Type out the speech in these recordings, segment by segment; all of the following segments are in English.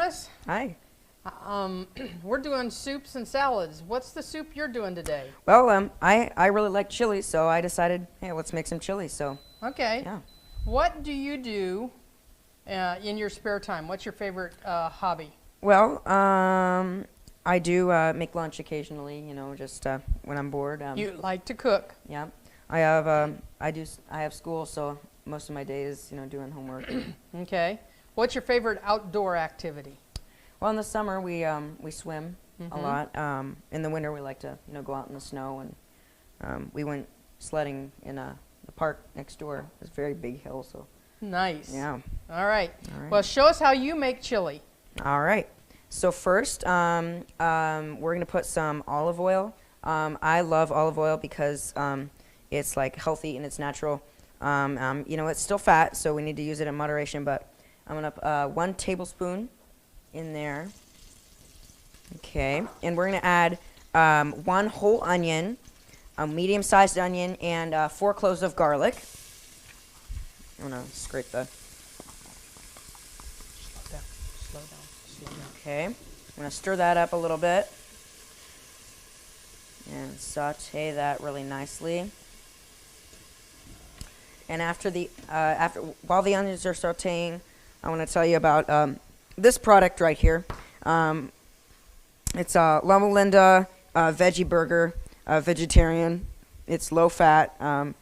Chris. Hi. We're doing soups and salads. What's the soup you're doing today? Well, I really like chili, so I decided, hey, let's make some chili. So Okay. yeah. What do you do in your spare time? What's your favorite hobby? Well, I do make lunch occasionally. You know, just when I'm bored. You like to cook. Yeah. I have I have school, so most of my day is doing homework. Okay. What's your favorite outdoor activity? Well, in the summer we swim a lot. In the winter we like to go out in the snow, and we went sledding in the park next door. It's a very big hill, so. Nice. Yeah. All right. All right. Well, show us how you make chili. All right. So first, we're gonna put some olive oil. I love olive oil because it's like healthy and it's natural. It's still fat, so we need to use it in moderation. But I'm gonna 1 tablespoon in there. Okay, and we're gonna add 1 whole onion, a medium-sized onion, and 4 cloves of garlic. I'm gonna scrape the. Slow down. Okay, I'm gonna stir that up a little bit and saute that really nicely. And while the onions are sauteing, I want to tell you about this product right here. It's Loma Linda Veggie Burger, vegetarian. It's low fat. I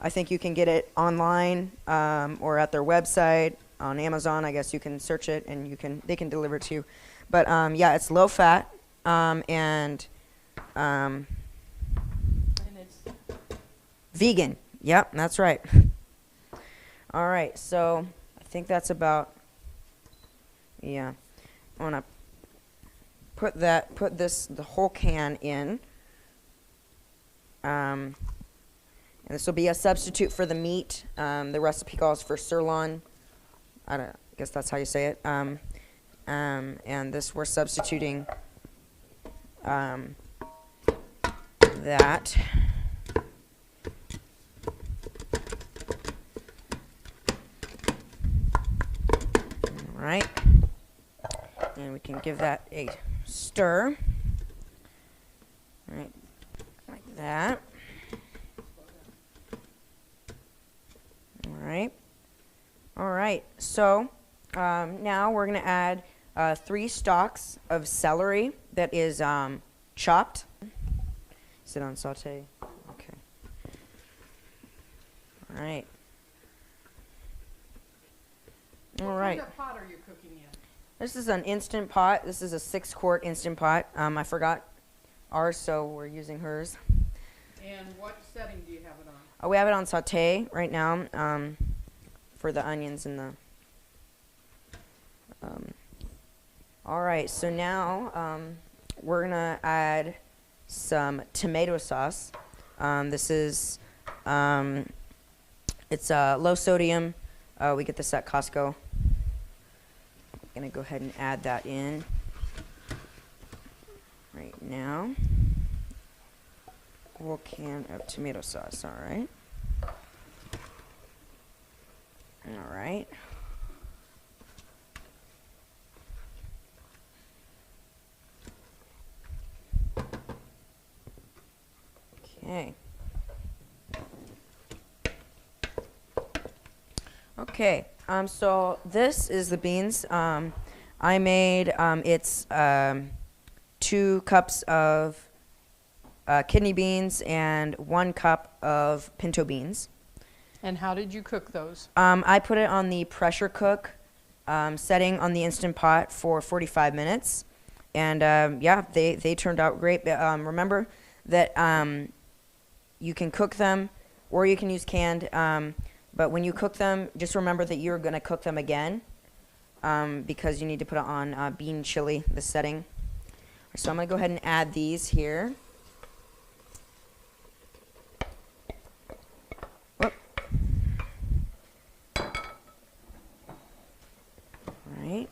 think you can get it online or at their website on Amazon. I guess you can search it and they can deliver it to you. But yeah, it's low fat and it's vegan. Yep, that's right. All right, so I think that's about. Yeah, I want to put the whole can in. And this will be a substitute for the meat. The recipe calls for sirloin. I guess that's how you say it. And this we're substituting that. All right. And we can give that a stir. All right, like that. All right. So now we're going to add 3 stalks of celery that is chopped. Sit on saute. Okay. All right. All right. What pot are you cooking in? This is an Instant Pot. This is a 6-quart Instant Pot. I forgot ours, so we're using hers. And what setting do you have it on? We have it on saute right now for the onions and the. All right, so now we're gonna add some tomato sauce. This is it's low sodium. We get this at Costco. I'm gonna go ahead and add that in right now. Whole can of tomato sauce. All right. All right. Okay. Okay. So this is the beans. I made it's 2 cups of kidney beans and 1 cup of pinto beans. And how did you cook those? I put it on the pressure cook setting on the Instant Pot for 45 minutes. And yeah, they turned out great. Remember that you can cook them or you can use canned. But when you cook them, just remember that you're going to cook them again because you need to put it on bean chili, the setting. So I'm going to go ahead and add these here. Whoop. All right.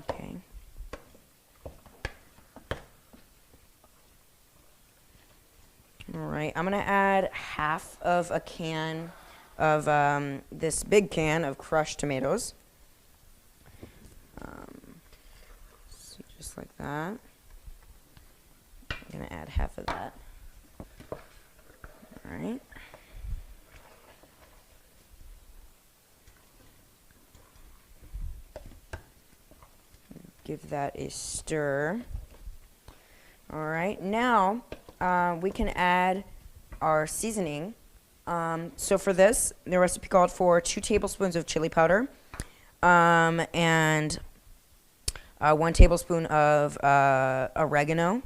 Okay. All right, I'm gonna add half of a can of this big can of crushed tomatoes. See, just like that. I'm gonna add half of that. All right. Give that a stir. All right, now we can add our seasoning. So for this, the recipe called for 2 tablespoons of chili powder and 1 tablespoon of oregano,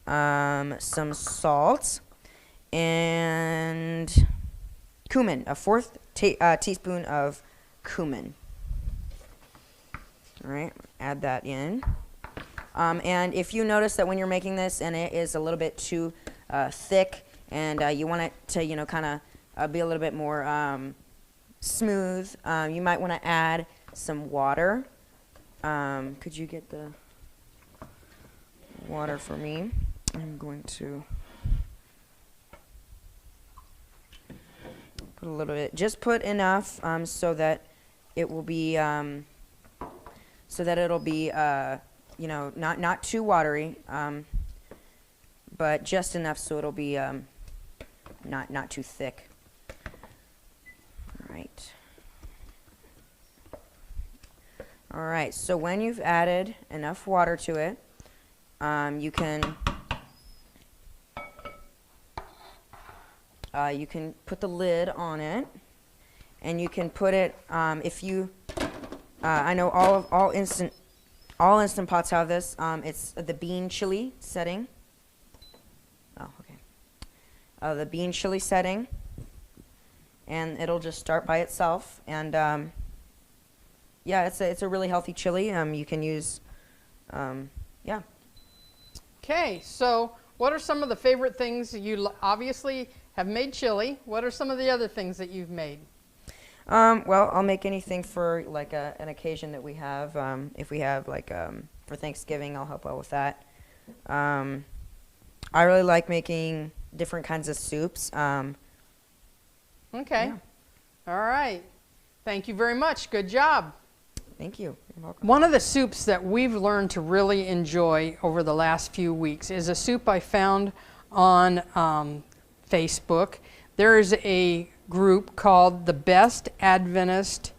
some salt, and cumin, a 1/4 teaspoon of cumin. All right, add that in. And if you notice that when you're making this and it is a little bit too thick and you want it to, kind of be a little bit more smooth, you might want to add some water. Could you get the water for me? I'm going to put a little bit, just put enough so that it will be, not too watery, but just enough so it'll be not too thick. All right, so when you've added enough water to it, you can put the lid on it, and you can put it, I know all instant pots have this. It's the bean chili setting. Oh, okay. The bean chili setting, and it'll just start by itself. And yeah, it's a really healthy chili. You can use, yeah. Okay, so what are some of the favorite things you obviously have made chili? What are some of the other things that you've made? Well, I'll make anything for like an occasion that we have. If we have like for Thanksgiving, I'll help out with that. I really like making different kinds of soups. Okay. Yeah. All right. Thank you very much. Good job. Thank you. You're welcome. One of the soups that we've learned to really enjoy over the last few weeks is a soup I found on Facebook. There is a group called the Best Adventist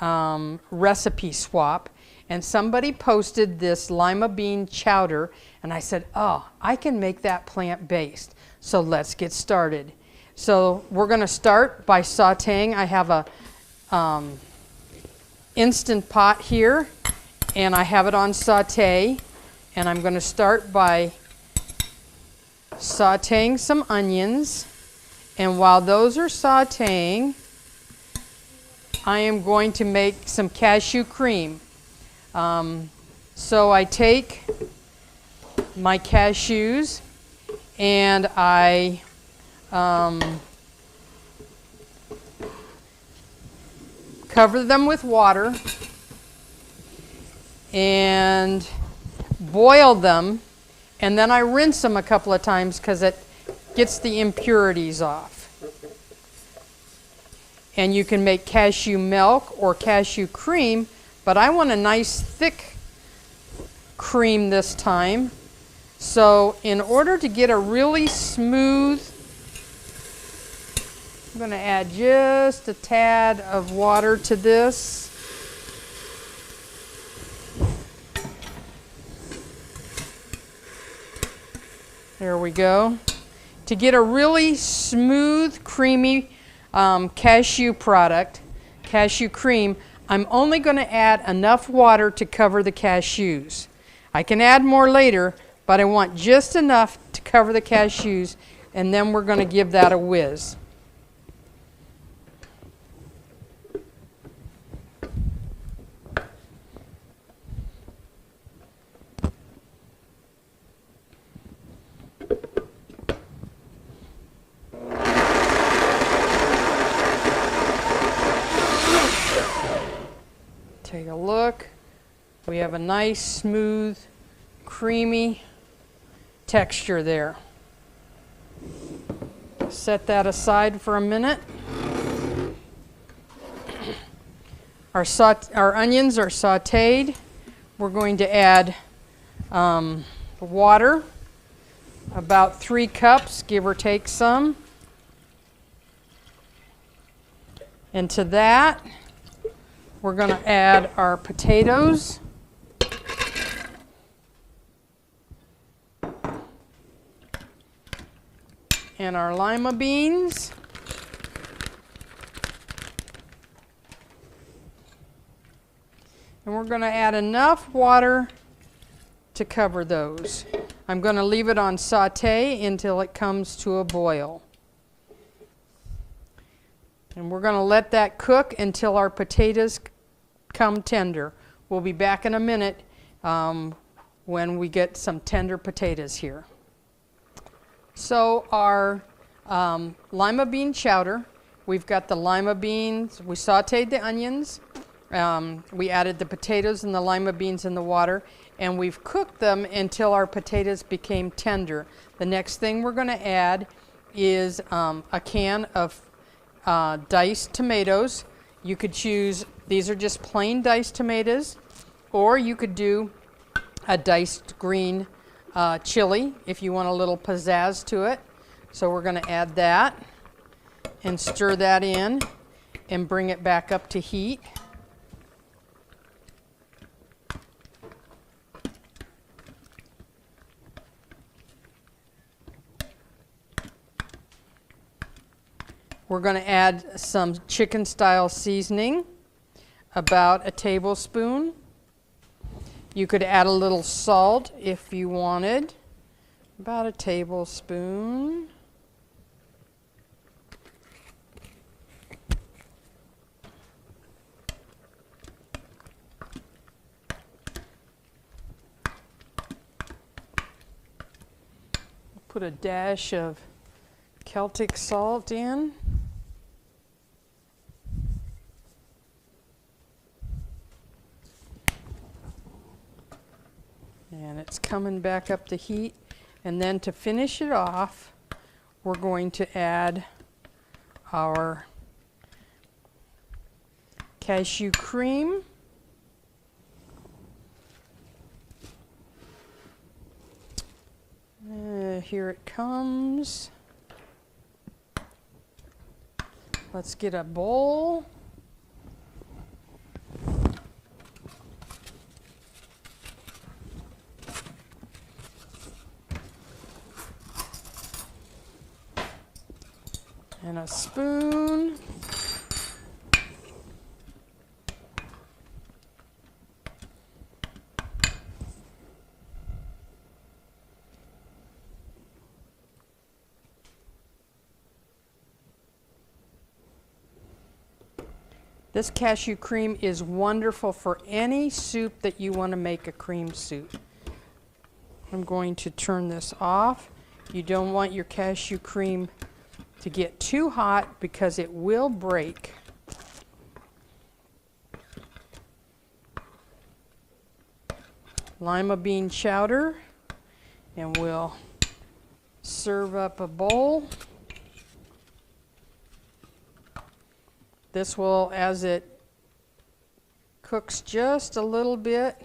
Recipe Swap, and somebody posted this lima bean chowder, and I said, oh, I can make that plant-based, so let's get started. So we're going to start by sauteing. I have a Instant Pot here, and I have it on saute, and I'm going to start by sauteing some onions. And while those are sauteing, I am going to make some cashew cream. So I take my cashews and I cover them with water and boil them, and then I rinse them a couple of times because it gets the impurities off. And you can make cashew milk or cashew cream, but I want a nice thick cream this time. So in order to get a really smooth, I'm going to add just a tad of water to this. There we go. To get a really smooth, creamy cashew product, cashew cream, I'm only going to add enough water to cover the cashews. I can add more later, but I want just enough to cover the cashews, and then we're going to give that a whiz. Take a look. We have a nice, smooth, creamy texture there. Set that aside for a minute. Our onions are sauteed. We're going to add water, about 3 cups, give or take some. And to that, we're going to add our potatoes. And our lima beans. And we're going to add enough water to cover those. I'm going to leave it on saute until it comes to a boil. And we're going to let that cook until our potatoes come tender. We'll be back in a minute when we get some tender potatoes here. So our lima bean chowder, we've got the lima beans, we sauteed the onions, we added the potatoes and the lima beans in the water, and we've cooked them until our potatoes became tender. The next thing we're going to add is a can of diced tomatoes. You could choose, these are just plain diced tomatoes, or you could do a diced green chili if you want a little pizzazz to it. So we're going to add that and stir that in and bring it back up to heat. We're going to add some chicken style seasoning, about a tablespoon. You could add a little salt if you wanted, about a tablespoon. Put a dash of Celtic salt in. And it's coming back up to heat. And then to finish it off, we're going to add our cashew cream. Here it comes. Let's get a bowl. And a spoon. This cashew cream is wonderful for any soup that you want to make a cream soup. I'm going to turn this off. You don't want your cashew cream to get too hot because it will break. Lima bean chowder, and we'll serve up a bowl. This will, as it cooks just a little bit,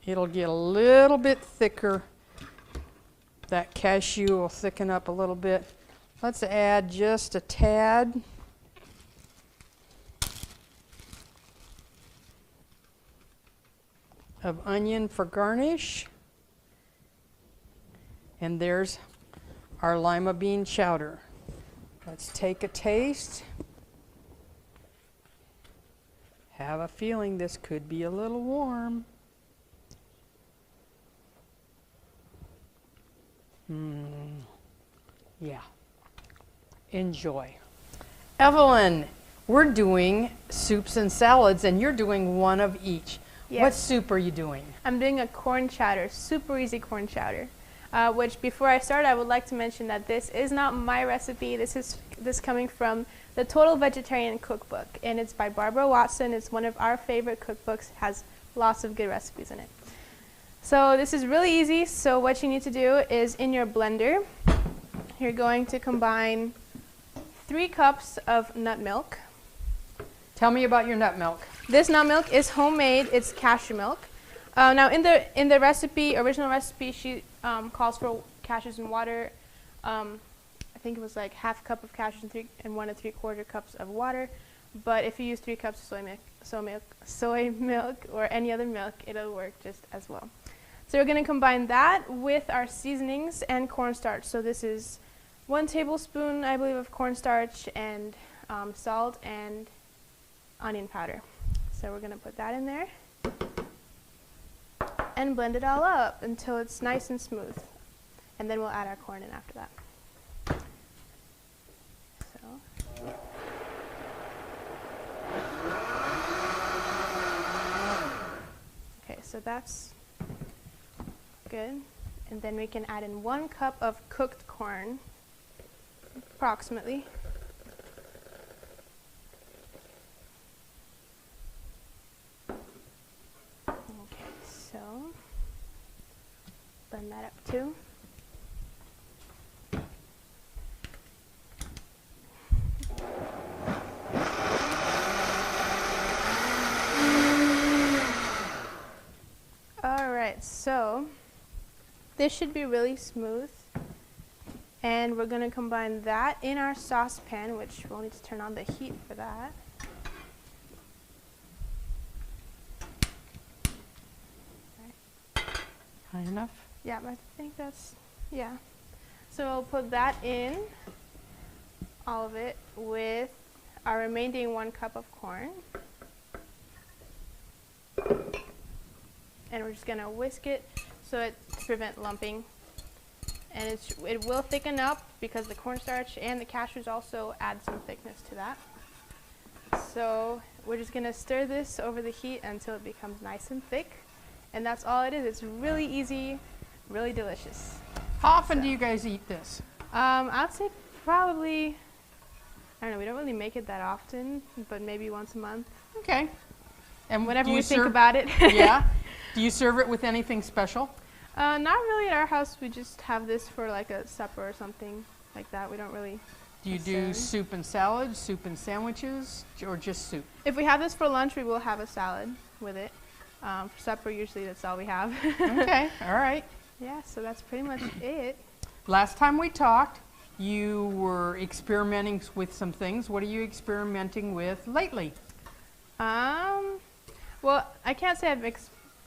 it'll get a little bit thicker. That cashew will thicken up a little bit. Let's add just a tad. Of onion for garnish. And there's our lima bean chowder. Let's take a taste. Have a feeling this could be a little warm. Yeah. Enjoy. Evelyn, we're doing soups and salads, and you're doing one of each. Yes. What soup are you doing? I'm doing a corn chowder, super easy corn chowder. Which before I start, I would like to mention that this is not my recipe. This is coming from the Total Vegetarian Cookbook, and it's by Barbara Watson. It's one of our favorite cookbooks. Has lots of good recipes in it. So this is really easy. So what you need to do is in your blender, you're going to combine 3 cups of nut milk. Tell me about your nut milk. This nut milk is homemade. It's cashew milk. Now in the recipe, original recipe, she calls for cashews and water. I think it was like half cup of cashews and 1 3/4 cups of water. But if you use 3 cups of soy milk or any other milk, it'll work just as well. So we're going to combine that with our seasonings and cornstarch. So this is 1 tablespoon, I believe, of cornstarch and salt and onion powder. So we're going to put that in there and blend it all up until it's nice and smooth. And then we'll add our corn in after that. So that's good. And then we can add in 1 cup of cooked corn, approximately. Okay, so blend that up too. So this should be really smooth, and we're going to combine that in our saucepan, which we'll need to turn on the heat for that. High enough? Yeah, I think that's, yeah. So we'll put that in, all of it, with our remaining 1 cup of corn. And we're just going to whisk it to prevent lumping. And it will thicken up because the cornstarch and the cashews also add some thickness to that. So we're just going to stir this over the heat until it becomes nice and thick. And that's all it is. It's really easy, really delicious. How often do you guys eat this? I'd say probably, I don't know, we don't really make it that often, but maybe once a month. Okay. And whenever we think about it. Yeah. Do you serve it with anything special? Not really at our house. We just have this for like a supper or something like that. We don't really. Do you do soup and salad, soup and sandwiches, or just soup? If we have this for lunch, we will have a salad with it. For supper, usually that's all we have. Okay, all right. Yeah, so that's pretty much it. Last time we talked, you were experimenting with some things. What are you experimenting with lately? Well, I can't say I've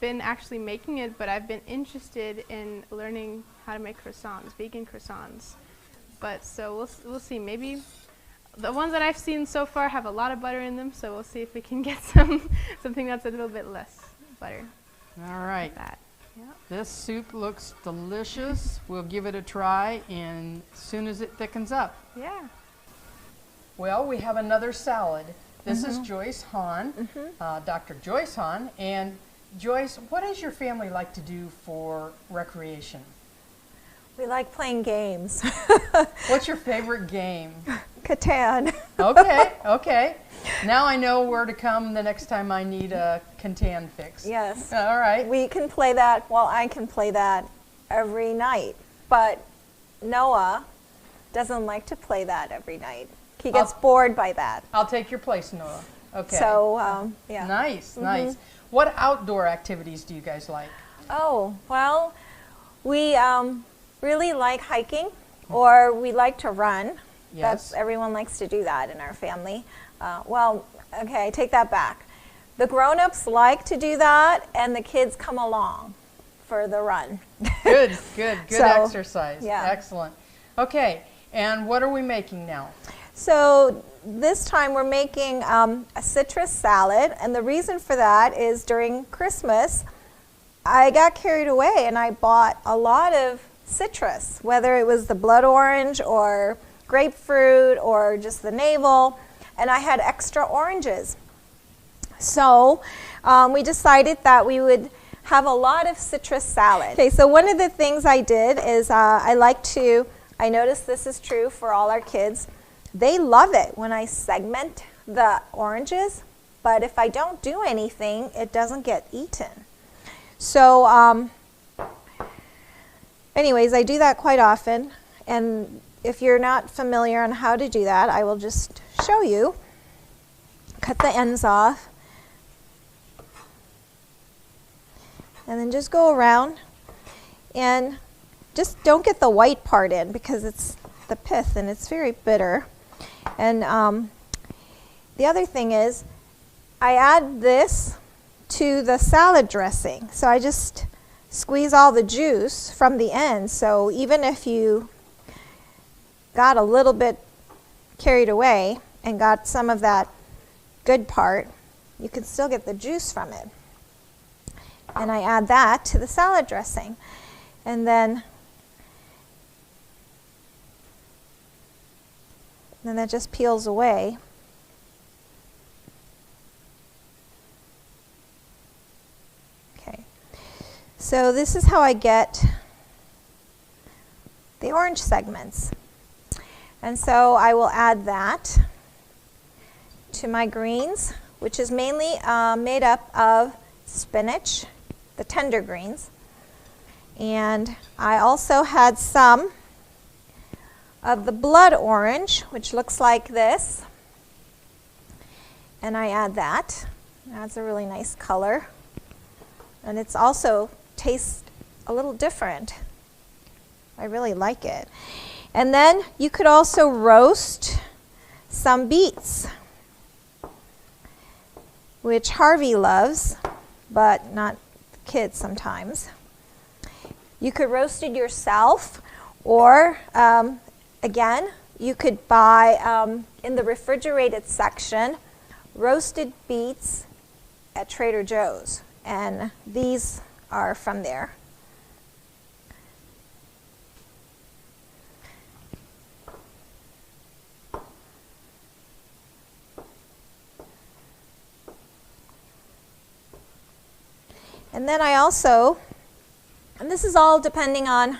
been actually making it, but I've been interested in learning how to make croissants, vegan croissants. But so we'll see. Maybe the ones that I've seen so far have a lot of butter in them, so we'll see if we can get something that's a little bit less butter. All right. That. Yep. This soup looks delicious. We'll give it a try and as soon as it thickens up. Yeah. Well, we have another salad. This is Joyce Hahn, Dr. Joyce Hahn. And Joyce, what does your family like to do for recreation? We like playing games. What's your favorite game? Catan. Okay, okay. Now I know where to come the next time I need a Catan fix. Yes. All right. We can play that, well, I can play that every night. But Noah doesn't like to play that every night. He gets bored by that. I'll take your place, Noah. Okay. So, yeah. Nice, nice. What outdoor activities do you guys like? Oh, well, we really like hiking, or we like to run. Yes. Everyone likes to do that in our family. Well, okay, I take that back. The grown-ups like to do that, and the kids come along for the run. Good, good So, exercise. yeah. Excellent. Okay, and what are we making now? So this time we're making a citrus salad, and the reason for that is during Christmas, I got carried away and I bought a lot of citrus, whether it was the blood orange or grapefruit or just the navel, and I had extra oranges. So we decided that we would have a lot of citrus salad. Okay, so one of the things I did is I noticed this is true for all our kids. They love it when I segment the oranges, but if I don't do anything, it doesn't get eaten. So anyways, I do that quite often. And if you're not familiar on how to do that, I will just show you. Cut the ends off. And then just go around. And just don't get the white part in because it's the pith and it's very bitter. And the other thing is, I add this to the salad dressing. So I just squeeze all the juice from the end. So even if you got a little bit carried away and got some of that good part, you can still get the juice from it. And I add that to the salad dressing. And then that just peels away. Okay. So this is how I get the orange segments. And so I will add that to my greens, which is mainly made up of spinach, the tender greens. And I also had some of the blood orange, which looks like this. And I add that. It adds a really nice color. And it's also tastes a little different. I really like it. And then you could also roast some beets, which Harvey loves, but not kids sometimes. You could roast it yourself, or again, you could buy in the refrigerated section roasted beets at Trader Joe's, and these are from there. And then I also, and this is all depending on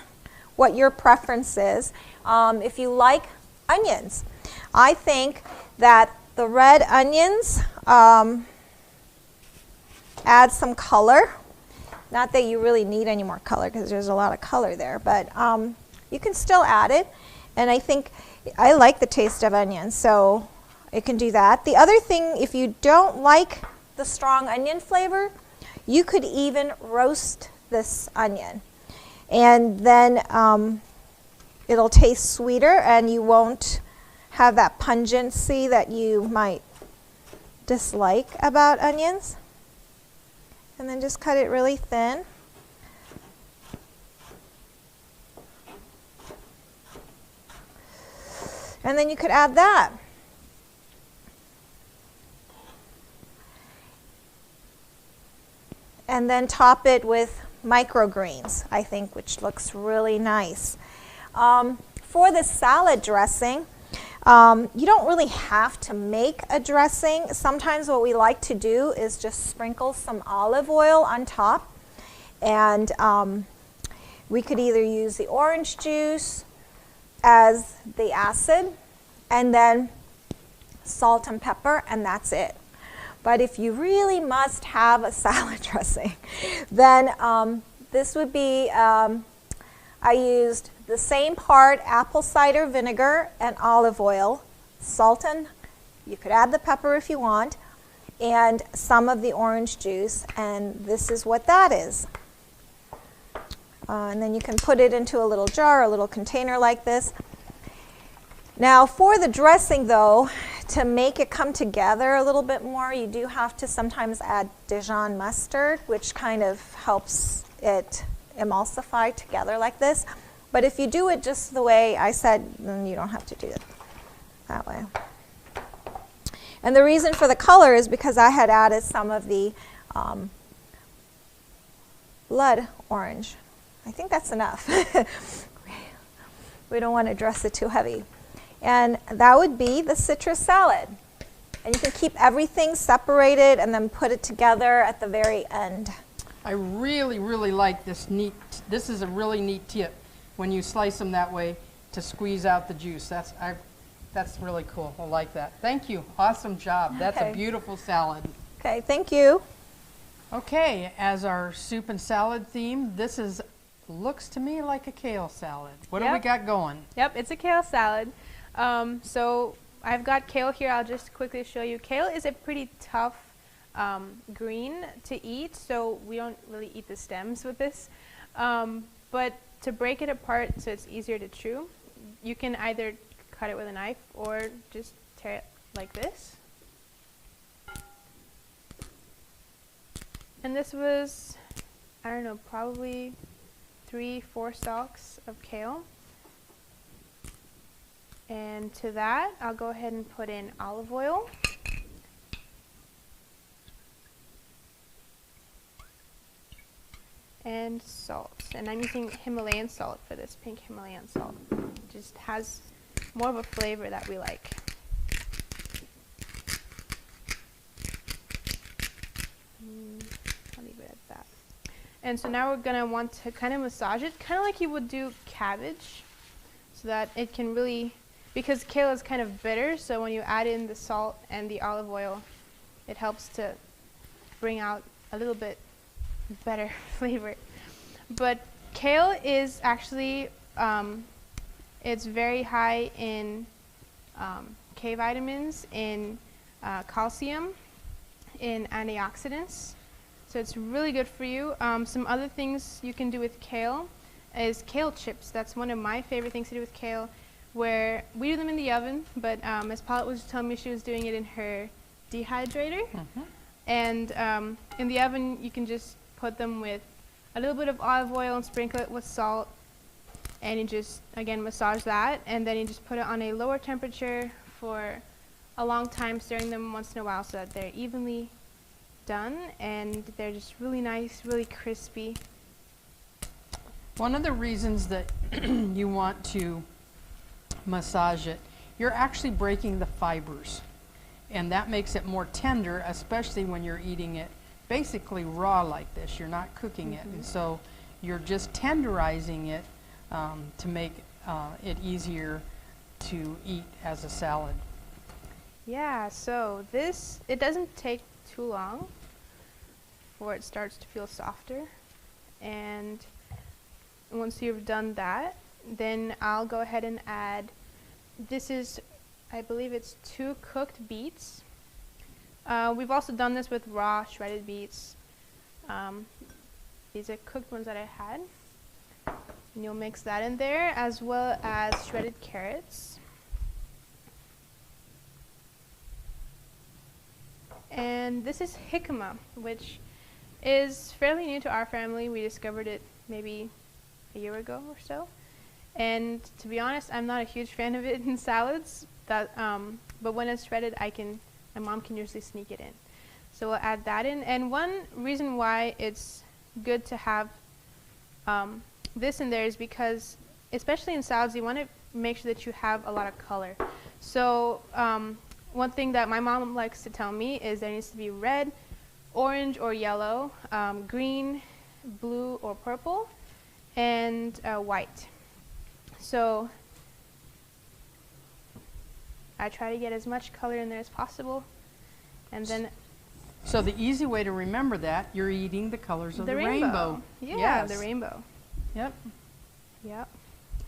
what your preference is, if you like onions. I think that the red onions add some color. Not that you really need any more color because there's a lot of color there, but you can still add it. And I think I like the taste of onions, so you can do that. The other thing, if you don't like the strong onion flavor, you could even roast this onion. And then it'll taste sweeter and you won't have that pungency that you might dislike about onions. And then just cut it really thin. And then you could add that. And then top it with microgreens, I think, which looks really nice. For the salad dressing, you don't really have to make a dressing. Sometimes what we like to do is just sprinkle some olive oil on top. And we could either use the orange juice as the acid, and then salt and pepper, and that's it. But if you really must have a salad dressing, then this would be, I used the same part apple cider vinegar and olive oil, salt, and you could add the pepper if you want, and some of the orange juice, and this is what that is. And then you can put it into a little jar, a little container like this. Now for the dressing though, to make it come together a little bit more, you do have to sometimes add Dijon mustard, which kind of helps it emulsify together like this. But if you do it just the way I said, then you don't have to do it that way. And the reason for the color is because I had added some of the blood orange. I think that's enough. We don't want to dress it too heavy. And that would be the citrus salad. And you can keep everything separated and then put it together at the very end. I really, really like this this is a really neat tip when you slice them that way to squeeze out the juice. That's really cool. I like that. Thank you. Awesome job. That's a beautiful salad. Okay, thank you. Okay, as our soup and salad theme, this is looks to me like a kale salad. What do we Yep. got going? Yep, it's a kale salad. So I've got kale here. I'll just quickly show you. Kale is a pretty tough green to eat, so we don't really eat the stems with this. But to break it apart so it's easier to chew, you can either cut it with a knife or just tear it like this. And this was, I don't know, probably 3-4 stalks of kale. And to that, I'll go ahead and put in olive oil. And salt. And I'm using Himalayan salt for this, pink Himalayan salt. It just has more of a flavor that we like. I'll leave it at that. And so now we're going to want to kind of massage it, kind of like you would do cabbage, so that it can really, because kale is kind of bitter, so when you add in the salt and the olive oil, it helps to bring out a little bit better flavor. But kale is actually, it's very high in K vitamins, in calcium, in antioxidants. So it's really good for you. Some other things you can do with kale is kale chips. That's one of my favorite things to do with kale, where we do them in the oven, but Ms. Paulette was telling me she was doing it in her dehydrator. And in the oven, you can just put them with a little bit of olive oil and sprinkle it with salt, and you just, again, massage that, and then you just put it on a lower temperature for a long time, stirring them once in a while so that they're evenly done, and they're just really nice, really crispy. One of the reasons that you want to massage it, you're actually breaking the fibers, and that makes it more tender, especially when you're eating it basically raw like this. You're not cooking it, and so you're just tenderizing it to make it easier to eat as a salad. Yeah, so this, it doesn't take too long before it starts to feel softer, and once you've done that, then I'll go ahead and add, this is, I believe it's 2 cooked beets. We've also done this with raw shredded beets. These are cooked ones that I had. And you'll mix that in there, as well as shredded carrots. And this is jicama, which is fairly new to our family. We discovered it maybe a year ago or so. And to be honest, I'm not a huge fan of it in salads, but when it's shredded, my mom can usually sneak it in. So we'll add that in. And one reason why it's good to have this in there is because, especially in salads, you want to make sure that you have a lot of color. So one thing that my mom likes to tell me is there needs to be red, orange or yellow, green, blue or purple, and white. So I try to get as much color in there as possible, and then. So the easy way to remember that, you're eating the colors of the rainbow. Yeah, yes. The rainbow. Yep. Yep.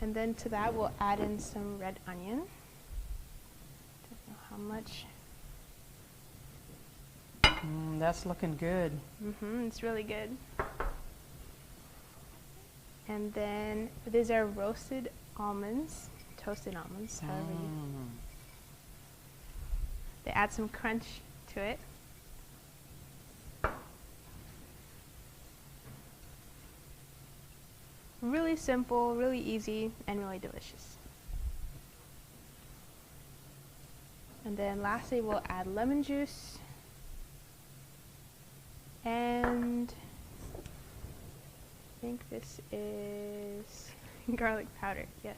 And then to that, we'll add in some red onion. Don't know how much. That's looking good. It's really good. And then these are roasted almonds, toasted almonds, however you. They add some crunch to it. Really simple, really easy, and really delicious. And then lastly, we'll add lemon juice and I think this is garlic powder, yes.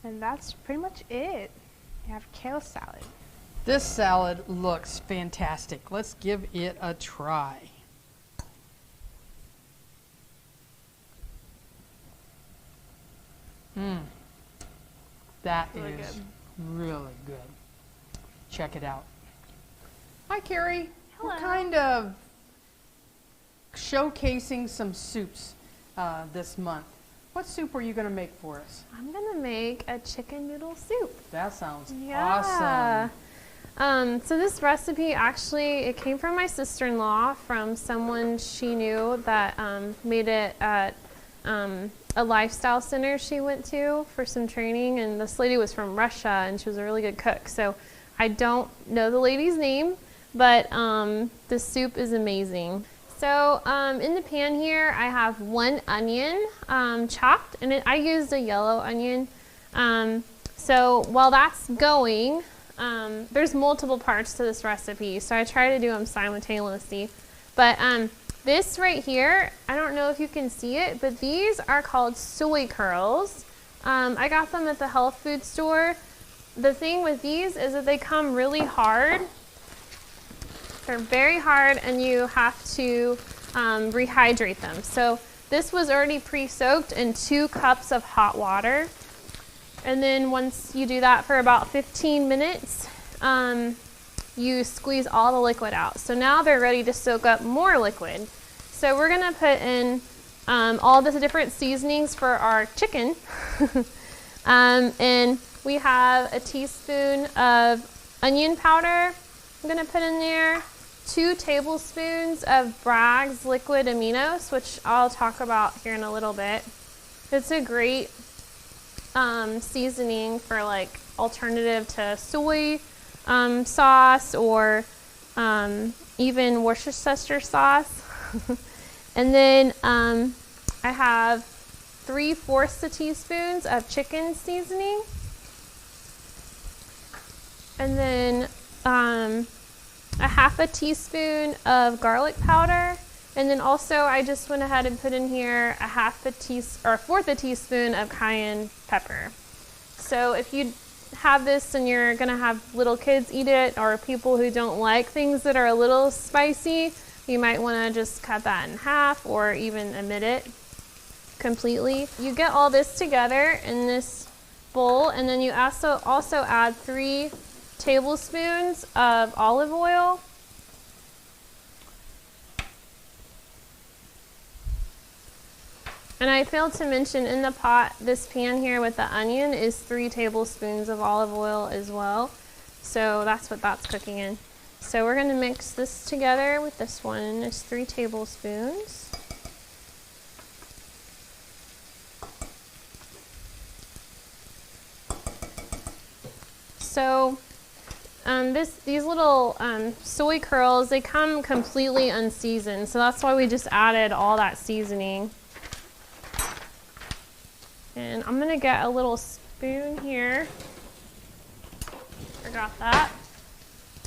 And that's pretty much it. You have kale salad. This salad looks fantastic. Let's give it a try. That is really good. Check it out. Hi, Carrie. Hello. We're kind of showcasing some soups this month. What soup are you going to make for us? I'm gonna make a chicken noodle soup. That sounds Yeah. awesome. So this recipe actually, it came from my sister-in-law, from someone she knew that made it at a lifestyle center she went to for some training, and this lady was from Russia and she was a really good cook. So I don't know the lady's name, but the soup is amazing. So in the pan here, I have 1 onion chopped, and I used a yellow onion. So while that's going, there's multiple parts to this recipe, so I try to do them simultaneously. But this right here, I don't know if you can see it, but these are called soy curls. I got them at the health food store. The thing with these is that they come really hard. They're very hard, and you have to rehydrate them. So this was already pre-soaked in 2 cups of hot water. And then once you do that for about 15 minutes, you squeeze all the liquid out. So now they're ready to soak up more liquid. So we're gonna put in all the different seasonings for our chicken. And we have a teaspoon of onion powder I'm gonna put in there, 2 tablespoons of Bragg's liquid aminos, which I'll talk about here in a little bit. It's a great seasoning for like alternative to soy sauce or even Worcestershire sauce. And then I have 3/4 teaspoons of chicken seasoning. And then a 1/2 teaspoon of garlic powder. And then also I just went ahead and put in here a 1/4 teaspoon of cayenne pepper. So if you have this and you're gonna have little kids eat it, or people who don't like things that are a little spicy, you might wanna just cut that in half or even omit it completely. You get all this together in this bowl, and then you also add 3 tablespoons of olive oil. And I failed to mention, in the pot, this pan here with the onion is 3 tablespoons of olive oil as well. So that's what that's cooking in. So we're going to mix this together with this one, and it's 3 tablespoons. So these little soy curls, they come completely unseasoned. So that's why we just added all that seasoning. And I'm gonna get a little spoon here. Forgot that.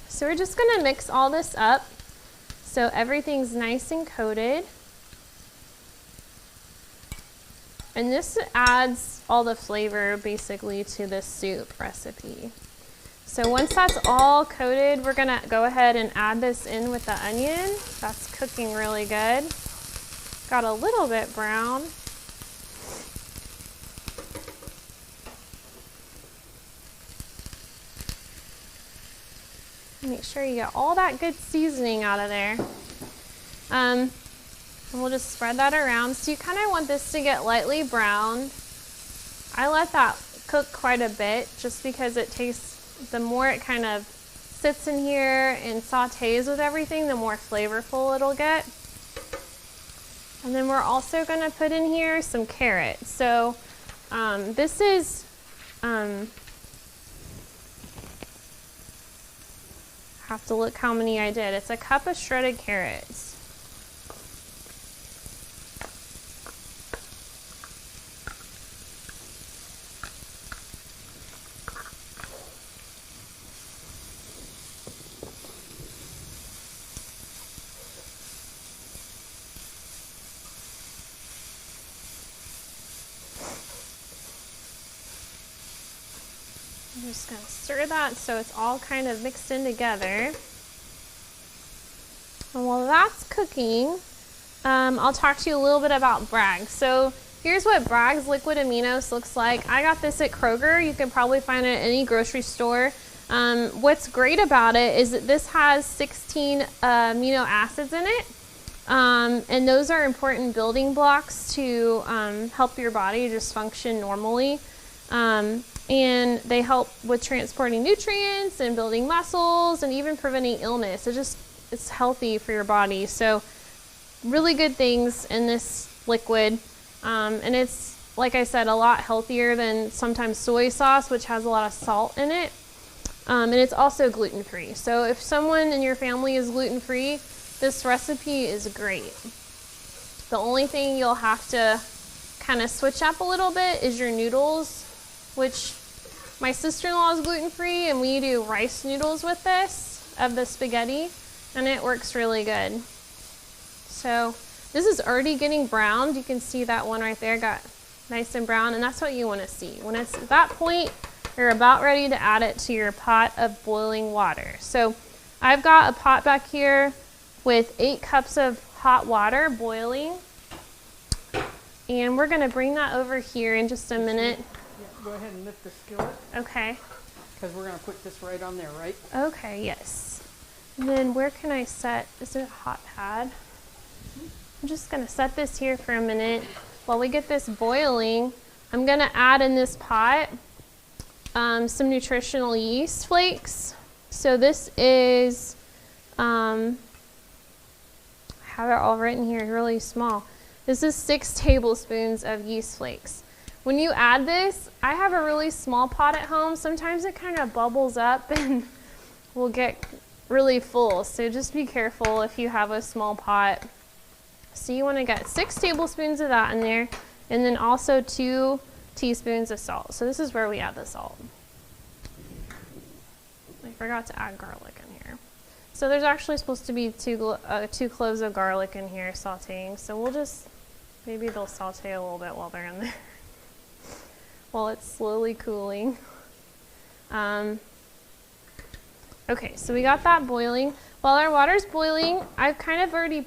So we're just gonna mix all this up so everything's nice and coated. And this adds all the flavor basically to this soup recipe. So once that's all coated, we're gonna go ahead and add this in with the onion. That's cooking really good. Got a little bit brown. Make sure you get all that good seasoning out of there. And we'll just spread that around. So you kind of want this to get lightly brown. I let that cook quite a bit just because it tastes, the more it kind of sits in here and sautés with everything, the more flavorful it'll get. And then we're also going to put in here some carrots. So this is have to look how many I did. It's a cup of shredded carrots. I'm just going to stir that so it's all kind of mixed in together. And while that's cooking, I'll talk to you a little bit about Bragg. So here's what Bragg's liquid aminos looks like. I got this at Kroger. You can probably find it at any grocery store. What's great about it is that this has 16 amino acids in it. And those are important building blocks to help your body just function normally. And they help with transporting nutrients and building muscles and even preventing illness. It's healthy for your body. So really good things in this liquid. And it's, like I said, a lot healthier than sometimes soy sauce, which has a lot of salt in it. And it's also gluten-free. So if someone in your family is gluten-free, this recipe is great. The only thing you'll have to kind of switch up a little bit is your noodles, which my sister-in-law is gluten-free, and we do rice noodles with this, of the spaghetti, and it works really good. So this is already getting browned. You can see that one right there got nice and brown, and that's what you want to see. When it's at that point, you're about ready to add it to your pot of boiling water. So I've got a pot back here with 8 cups of hot water boiling. And we're going to bring that over here in just a minute. Yeah, go ahead and lift the skillet. Okay. Because we're going to put this right on there, right? Okay, yes. And then where can I set, is it a hot pad? I'm just going to set this here for a minute. While we get this boiling, I'm going to add in this pot some nutritional yeast flakes. So this is, I have it all written here really small. This is 6 tablespoons of yeast flakes. When you add this, I have a really small pot at home. Sometimes it kind of bubbles up and will get really full. So just be careful if you have a small pot. So you want to get 6 tablespoons of that in there, and then also 2 teaspoons of salt. So this is where we add the salt. I forgot to add garlic in here. So there's actually supposed to be 2 cloves of garlic in here sauteing. So we'll just, maybe they'll saute a little bit while they're in there, while it's slowly cooling. Okay, so we got that boiling. While our water's boiling, I've kind of already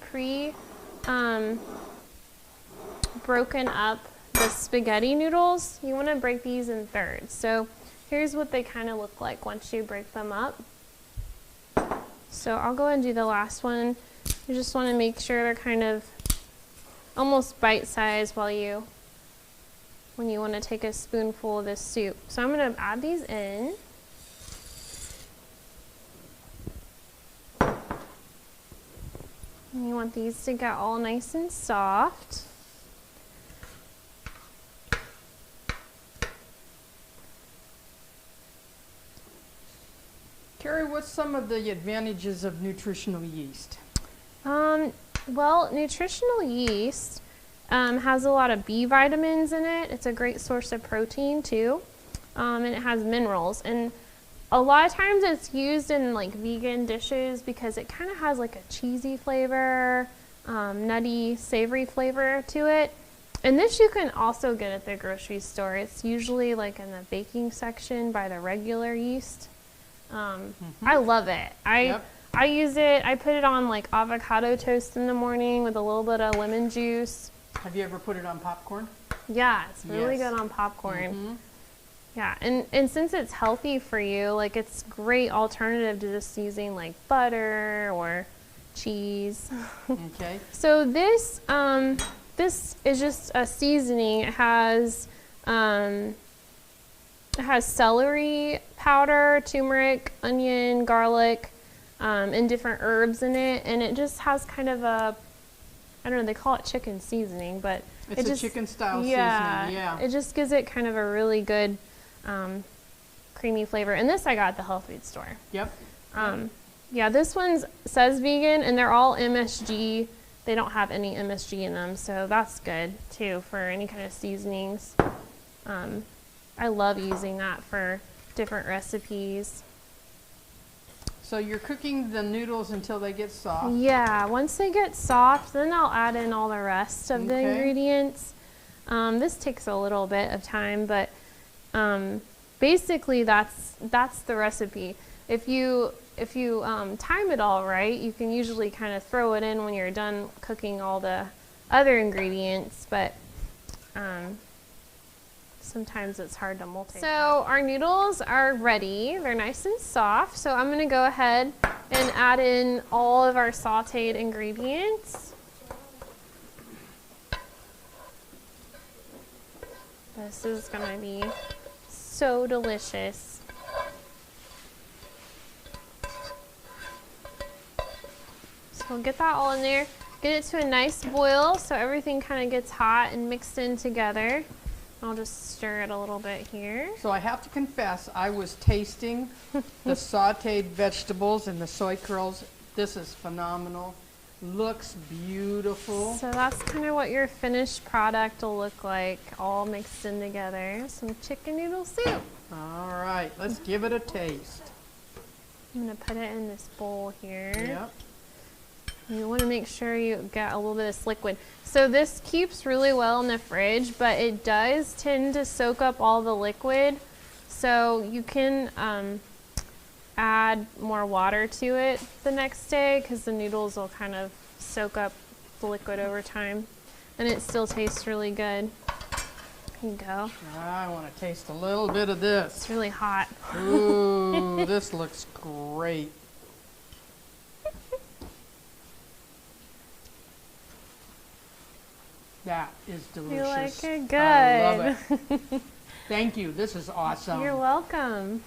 broken up the spaghetti noodles. You want to break these in thirds. So here's what they kind of look like once you break them up. So I'll go ahead and do the last one. You just want to make sure they're kind of almost bite-sized when you want to take a spoonful of this soup. So I'm going to add these in. And you want these to get all nice and soft. Carrie, what's some of the advantages of nutritional yeast? Well, nutritional yeast has a lot of B vitamins in it. It's a great source of protein too, and it has minerals. And a lot of times it's used in like vegan dishes because it kind of has like a cheesy flavor, nutty, savory flavor to it. And this you can also get at the grocery store. It's usually like in the baking section by the regular yeast. I love it. I use it, I put it on like avocado toast in the morning with a little bit of lemon juice. Have you ever put it on popcorn? Yeah, it's really Yes. good on popcorn. Yeah, and since it's healthy for you, like it's great alternative to just using like butter or cheese. Okay. So this is just a seasoning. It has celery powder, turmeric, onion, garlic, and different herbs in it, and it just has kind of a, I don't know, they call it chicken seasoning, but It's a chicken style seasoning, yeah. It just gives it kind of a really good creamy flavor. And this I got at the health food store. Yep. Yeah, this one says vegan, and they're all MSG. They don't have any MSG in them, so that's good too for any kind of seasonings. I love using that for different recipes. So you're cooking the noodles until they get soft. Yeah, once they get soft, then I'll add in all the rest of the ingredients. This takes a little bit of time, but basically that's the recipe. If you time it all right, you can usually kind of throw it in when you're done cooking all the other ingredients. But Sometimes it's hard to multitask. So our noodles are ready. They're nice and soft. So I'm gonna go ahead and add in all of our sauteed ingredients. This is gonna be so delicious. So we'll get that all in there. Get it to a nice boil so everything kind of gets hot and mixed in together. I'll just stir it a little bit here. So I have to confess, I was tasting the sauteed vegetables and the soy curls. This is phenomenal. Looks beautiful. So that's kind of what your finished product will look like, all mixed in together. Some chicken noodle soup. All right, let's give it a taste. I'm gonna put it in this bowl here. Yep. You want to make sure you get a little bit of this liquid. So this keeps really well in the fridge, but it does tend to soak up all the liquid. So you can add more water to it the next day because the noodles will kind of soak up the liquid over time. And it still tastes really good. Here you go. I want to taste a little bit of this. It's really hot. Ooh, this looks great. That is delicious. You like it? Good. I love it. Thank you. This is awesome. You're welcome.